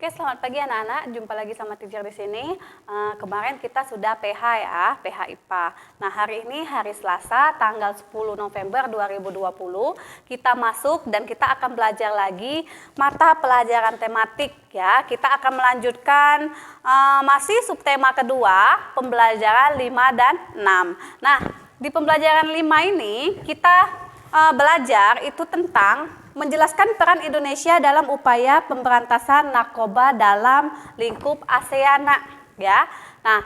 Oke, selamat pagi anak-anak. Jumpa lagi sama teacher di sini. Kemarin kita sudah PH ya, PH IPA. Nah, hari ini hari Selasa, tanggal 10 November 2020. Kita masuk dan kita akan belajar lagi mata pelajaran tematik ya. Kita akan melanjutkan masih subtema kedua, pembelajaran 5 dan 6. Nah, di pembelajaran 5 ini kita belajar itu tentang menjelaskan peran Indonesia dalam upaya pemberantasan narkoba dalam lingkup ASEAN, ya. Nah,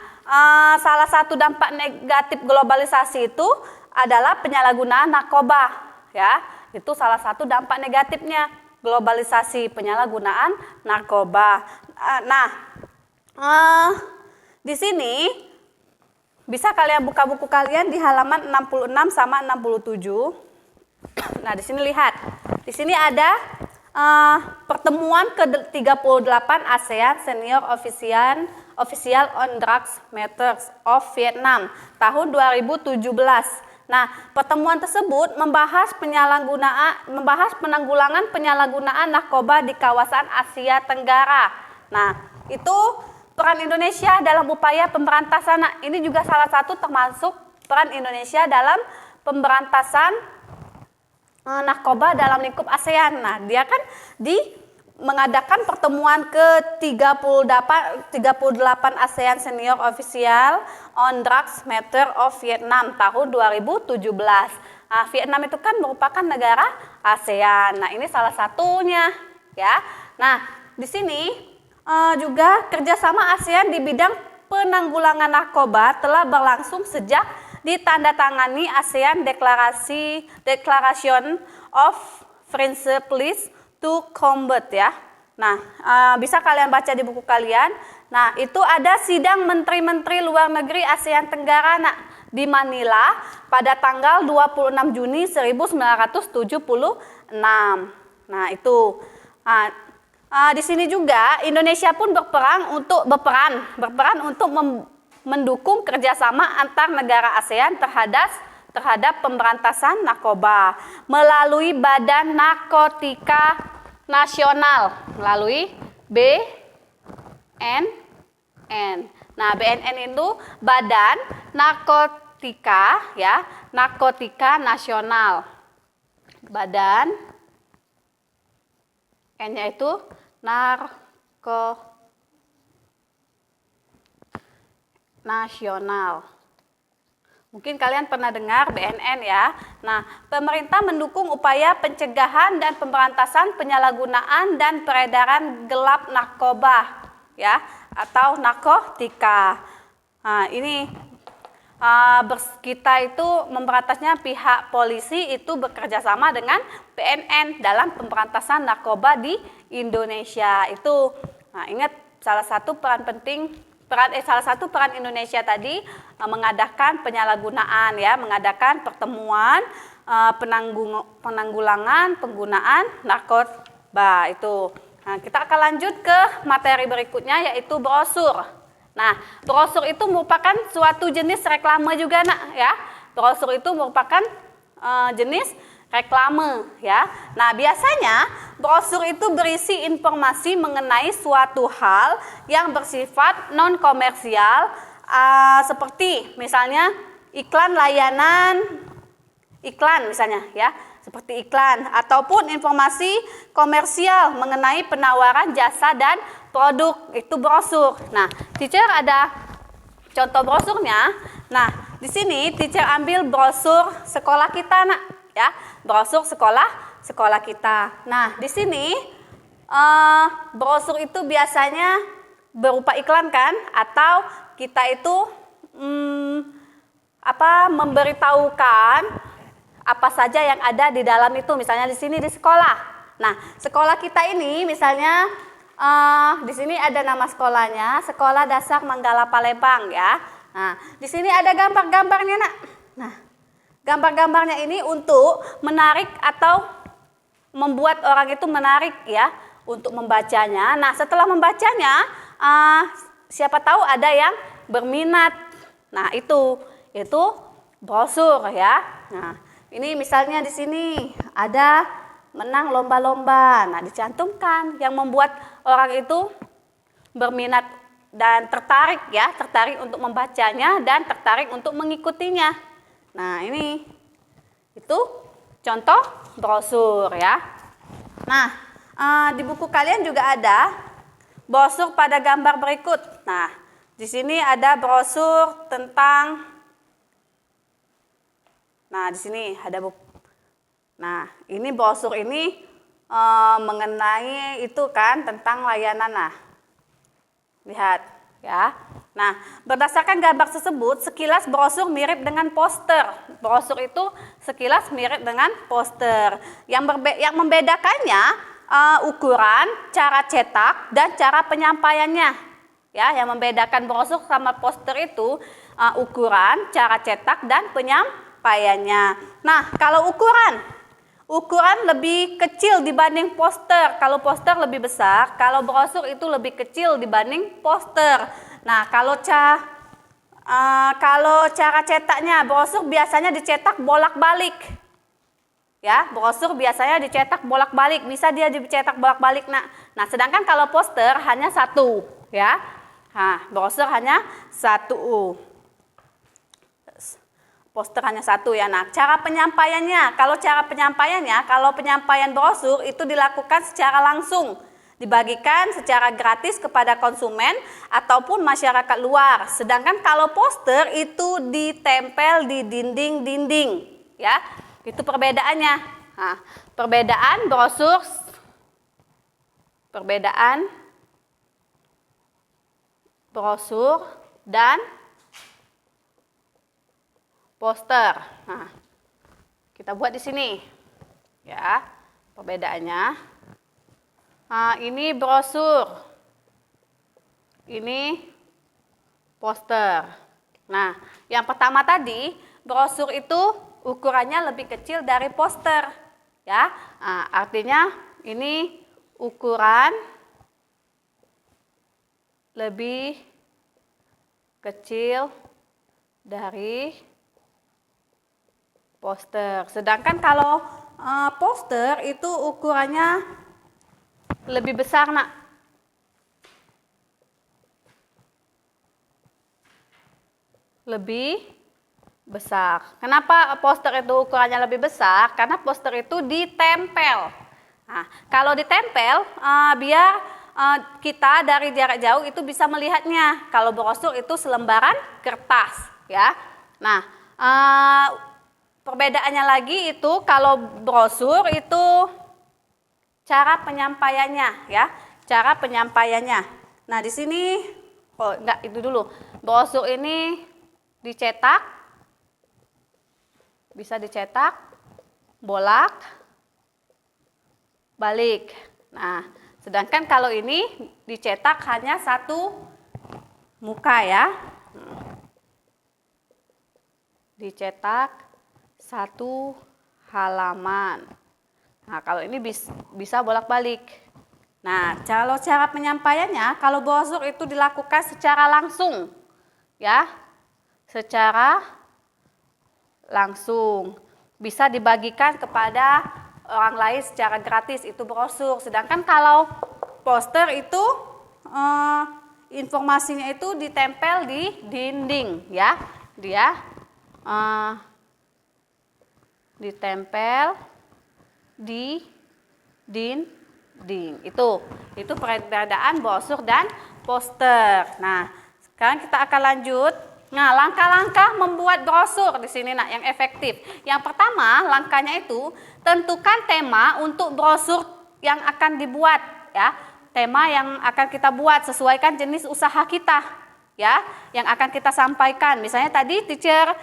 salah satu dampak negatif globalisasi itu adalah penyalahgunaan narkoba, ya. Itu salah satu dampak negatifnya globalisasi, penyalahgunaan narkoba. Di sini bisa kalian buka buku kalian di halaman 66 sama 67. Nah, di sini lihat. Di sini ada pertemuan ke-38 ASEAN Senior Official on Drugs Matters of Vietnam tahun 2017. Nah, pertemuan tersebut membahas penanggulangan penyalahgunaan narkoba di kawasan Asia Tenggara. Nah, itu peran Indonesia dalam upaya pemberantasan. Nah, ini juga salah satu termasuk peran Indonesia dalam pemberantasan narkoba dalam lingkup ASEAN. Nah, dia kan mengadakan pertemuan ke-38 ASEAN Senior Official on Drugs Matter of Vietnam tahun 2017. Nah, Vietnam itu kan merupakan negara ASEAN. Nah, ini salah satunya ya. Nah, di sini juga kerjasama ASEAN di bidang penanggulangan narkoba telah berlangsung sejak ditandatangani ASEAN Declaration of Principles to Combat ya. Nah, bisa kalian baca di buku kalian. Nah, itu ada sidang menteri-menteri luar negeri ASEAN Tenggara di Manila pada tanggal 26 Juni 1976. Nah, itu. Di sini juga Indonesia pun berperan untuk mendukung kerjasama antar negara ASEAN terhadap pemberantasan narkoba melalui Badan Narkotika Nasional, melalui BNN. Nah, BNN itu Badan Narkotika ya, Narkotika Nasional. Badan N-nya itu nasional. Mungkin kalian pernah dengar BNN ya. Nah, pemerintah mendukung upaya pencegahan dan pemberantasan penyalahgunaan dan peredaran gelap narkoba ya, atau narkotika. Nah, ini kita itu memberantasnya, pihak polisi itu bekerja sama dengan BNN dalam pemberantasan narkoba di Indonesia. Itu ingat salah satu peran Indonesia tadi mengadakan penyalahgunaan ya, mengadakan pertemuan penanggulangan penggunaan narkoba itu. Nah, kita akan lanjut ke materi berikutnya yaitu brosur. Nah, brosur itu merupakan suatu jenis reklame juga ya. Brosur itu merupakan jenis reklame ya. Nah, biasanya brosur itu berisi informasi mengenai suatu hal yang bersifat non komersial, seperti misalnya iklan misalnya ya, seperti iklan ataupun informasi komersial mengenai penawaran jasa dan produk, itu brosur. Nah, teacher ada contoh brosurnya. Nah, di sini teacher ambil brosur sekolah kita ya, brosur sekolah kita. Nah, di sini brosur itu biasanya berupa iklan kan, atau kita itu memberitahukan apa saja yang ada di dalam itu. Misalnya di sini di sekolah. Nah, sekolah kita ini misalnya di sini ada nama sekolahnya, Sekolah Dasar Manggala Palembang ya. Nah, di sini ada gambar-gambarnya Nah, gambar-gambarnya ini untuk menarik atau membuat orang itu menarik ya untuk membacanya. Nah, setelah membacanya, siapa tahu ada yang berminat. Nah, itu brosur ya. Nah, ini misalnya di sini ada menang lomba-lomba. Nah, dicantumkan yang membuat orang itu berminat dan tertarik ya, tertarik untuk membacanya dan tertarik untuk mengikutinya. Nah, ini itu contoh brosur ya. Nah, di buku kalian juga ada brosur pada gambar berikut. Nah, di sini ada brosur tentang, nah di sini ada buku. Nah, ini brosur ini mengenai itu kan tentang layanan. Nah, lihat ya. Nah, berdasarkan gambar tersebut, sekilas brosur mirip dengan poster. Brosur itu sekilas mirip dengan poster. Yang membedakannya ukuran, cara cetak, dan cara penyampaiannya. Ya, yang membedakan brosur sama poster itu ukuran, cara cetak, dan penyampaiannya. Nah, kalau ukuran lebih kecil dibanding poster. Kalau poster lebih besar, kalau brosur itu lebih kecil dibanding poster. Nah, kalau cara cetaknya, brosur biasanya dicetak bolak-balik. Ya, brosur biasanya dicetak bolak-balik, bisa dia dicetak bolak-balik. Nah, sedangkan kalau poster hanya satu, ya. Nah, brosur hanya satu. Poster hanya satu ya. Nah, cara penyampaiannya, kalau penyampaian brosur itu dilakukan secara langsung, dibagikan secara gratis kepada konsumen ataupun masyarakat luar. Sedangkan kalau poster itu ditempel di dinding-dinding, ya. Itu perbedaannya. Nah, perbedaan brosur dan poster. Nah, kita buat di sini. Ya, perbedaannya. Nah, ini brosur. Ini poster. Nah, yang pertama tadi, brosur itu ukurannya lebih kecil dari poster. Ya, nah, artinya ini ukuran lebih kecil dari poster. Sedangkan kalau poster itu ukurannya lebih besar, Nak. Lebih besar. Kenapa poster itu ukurannya lebih besar? Karena poster itu ditempel. Nah, kalau ditempel, biar kita dari jarak jauh itu bisa melihatnya. Kalau brosur itu selembaran kertas, ya. Nah, perbedaannya lagi itu kalau brosur itu cara penyampaiannya, ya, cara penyampaiannya. Nah, di sini, itu dulu. Brosur ini dicetak, bisa dicetak, bolak, balik. Nah, sedangkan kalau ini dicetak hanya satu muka ya. Dicetak satu halaman. Nah, kalau ini bisa bolak-balik. Nah, kalau cara penyampaiannya, kalau brosur itu dilakukan secara langsung, ya, secara langsung, bisa dibagikan kepada orang lain secara gratis, itu brosur. Sedangkan kalau poster itu informasinya itu ditempel di dinding, ya, dia ditempel di dinding. Itu perbedaan brosur dan poster. Nah, sekarang kita akan lanjut. Nah, langkah-langkah membuat brosur di sini, Nak, yang efektif. Yang pertama, langkahnya itu tentukan tema untuk brosur yang akan dibuat, ya. Tema yang akan kita buat, sesuaikan jenis usaha kita, ya, yang akan kita sampaikan. Misalnya tadi teacher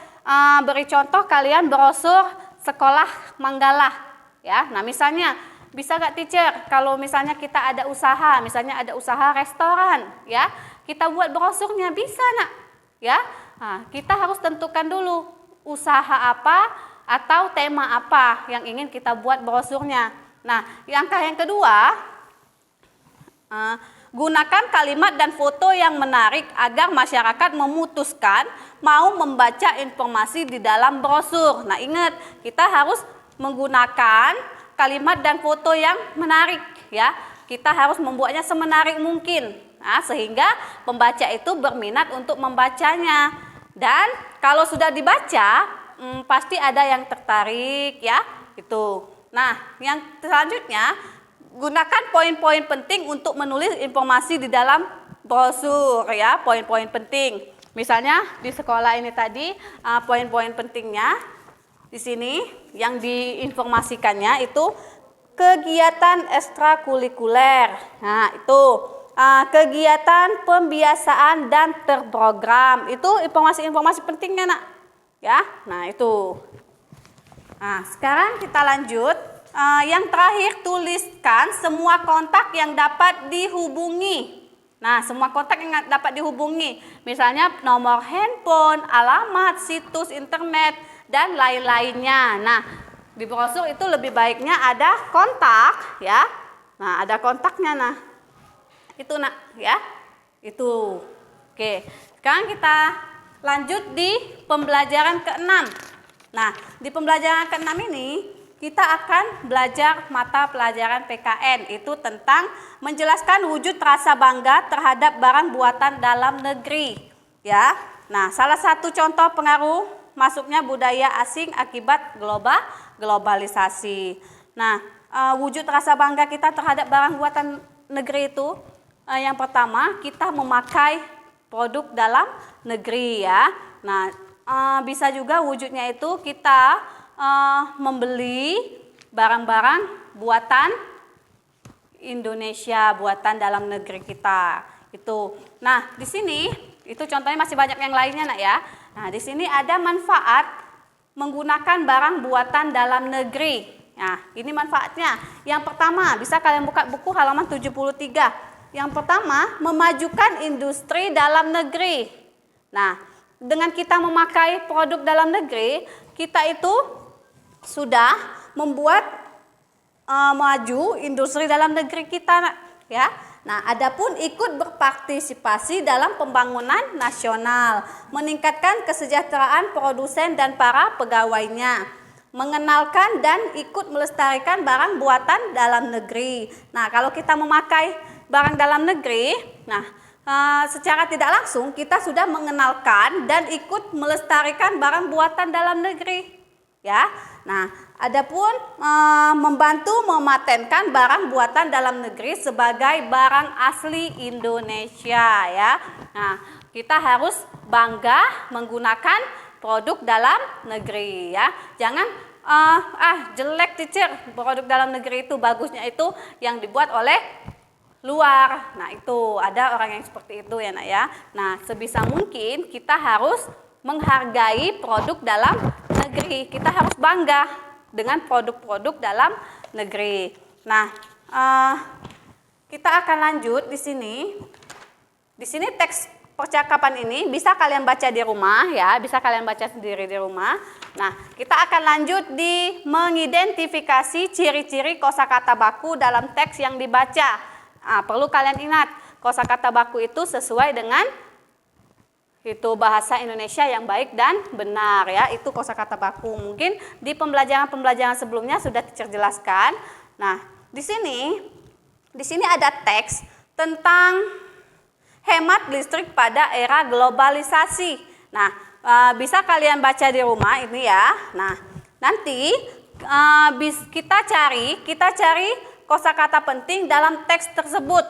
beri contoh kalian brosur sekolah Manggala, ya. Nah, misalnya bisa nggak teacher kalau misalnya kita ada usaha, misalnya ada usaha restoran, ya, kita buat brosurnya, bisa, Nak, ya. Nah, kita harus tentukan dulu usaha apa atau tema apa yang ingin kita buat brosurnya. Nah, langkah yang kedua, gunakan kalimat dan foto yang menarik agar masyarakat memutuskan mau membaca informasi di dalam brosur. Nah, ingat, kita harus menggunakan kalimat dan foto yang menarik, ya. Kita harus membuatnya semenarik mungkin. Nah, sehingga pembaca itu berminat untuk membacanya. Dan kalau sudah dibaca, pasti ada yang tertarik ya, itu. Nah, yang selanjutnya, gunakan poin-poin penting untuk menulis informasi di dalam brosur ya, poin-poin penting. Misalnya di sekolah ini tadi, poin-poin pentingnya di sini yang diinformasikannya itu kegiatan ekstrakurikuler. Nah, itu kegiatan pembiasaan dan terprogram. Itu informasi-informasi pentingnya, Nak. Ya. Nah, itu. Nah, sekarang kita lanjut. Yang terakhir, tuliskan semua kontak yang dapat dihubungi. Nah, semua kontak yang dapat dihubungi. Misalnya nomor handphone, alamat, situs internet, dan lain-lainnya. Nah, di brosur itu lebih baiknya ada kontak ya. Nah, ada kontaknya. Nah, itu Nak ya. Itu. Oke. Sekarang kita lanjut di pembelajaran ke-6. Nah, di pembelajaran ke-6 ini kita akan belajar mata pelajaran PKN. Itu tentang menjelaskan wujud rasa bangga terhadap barang buatan dalam negeri ya. Nah, salah satu contoh pengaruh masuknya budaya asing akibat globalisasi. Nah, wujud rasa bangga kita terhadap barang buatan negeri itu, yang pertama kita memakai produk dalam negeri ya. Nah, bisa juga wujudnya itu kita membeli barang-barang buatan Indonesia, buatan dalam negeri kita itu. Nah, di sini itu contohnya masih banyak yang lainnya Nak ya. Nah, di sini ada manfaat menggunakan barang buatan dalam negeri. Nah, ini manfaatnya. Yang pertama, bisa kalian buka buku halaman 73. Yang pertama, memajukan industri dalam negeri. Nah, dengan kita memakai produk dalam negeri, kita itu sudah membuat maju industri dalam negeri kita ya. Nah, adapun ikut berpartisipasi dalam pembangunan nasional, meningkatkan kesejahteraan produsen dan para pegawainya, mengenalkan dan ikut melestarikan barang buatan dalam negeri. Nah, kalau kita memakai barang dalam negeri, nah secara tidak langsung kita sudah mengenalkan dan ikut melestarikan barang buatan dalam negeri ya. Nah, adapun membantu mematenkan barang buatan dalam negeri sebagai barang asli Indonesia ya. Nah, kita harus bangga menggunakan produk dalam negeri ya. Jangan jelek teacher, produk dalam negeri itu bagusnya itu yang dibuat oleh luar. Nah, itu ada orang yang seperti itu ya Nak ya. Nah, sebisa mungkin kita harus menghargai produk dalam negeri. Kita harus bangga dengan produk-produk dalam negeri. Nah, kita akan lanjut di sini. Di sini teks percakapan ini bisa kalian baca di rumah ya, bisa kalian baca sendiri di rumah. Nah, kita akan lanjut di mengidentifikasi ciri-ciri kosakata baku dalam teks yang dibaca. Perlu kalian ingat, kosakata baku itu sesuai dengan itu bahasa Indonesia yang baik dan benar ya, itu kosakata baku. Mungkin di pembelajaran sebelumnya sudah dijelaskan. Nah, di sini ada teks tentang hemat listrik pada era globalisasi. Nah, bisa kalian baca di rumah ini ya. Nah, nanti kita cari kosakata penting dalam teks tersebut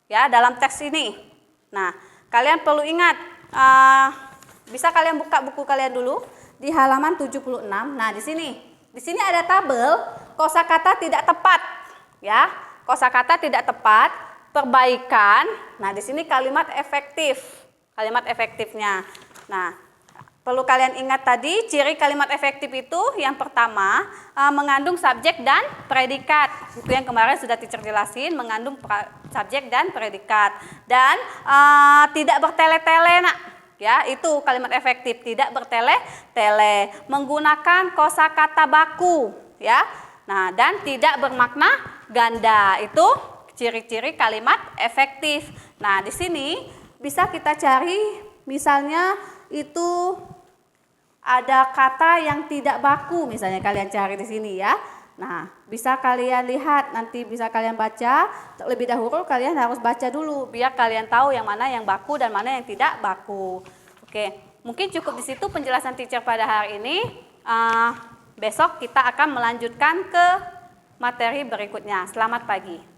ya, dalam teks ini. Nah, kalian perlu ingat, bisa kalian buka buku kalian dulu di halaman 76. Nah, di sini ada tabel kosakata tidak tepat ya. Kosakata tidak tepat, perbaikan. Nah, di sini kalimat efektif. Kalimat efektifnya. Nah, perlu kalian ingat tadi ciri kalimat efektif itu yang pertama mengandung subjek dan predikat. Itu yang kemarin sudah teacher jelasin, mengandung subjek dan predikat. Dan tidak bertele-tele Nak. Ya, itu kalimat efektif, tidak bertele-tele. Menggunakan kosakata baku ya. Nah, dan tidak bermakna ganda. Itu ciri-ciri kalimat efektif. Nah, di sini bisa kita cari misalnya itu ada kata yang tidak baku, misalnya kalian cari di sini ya. Nah, bisa kalian lihat, nanti bisa kalian baca. Terlebih dahulu kalian harus baca dulu biar kalian tahu yang mana yang baku dan mana yang tidak baku. Oke, mungkin cukup di situ penjelasan teacher pada hari ini. Besok kita akan melanjutkan ke materi berikutnya. Selamat pagi.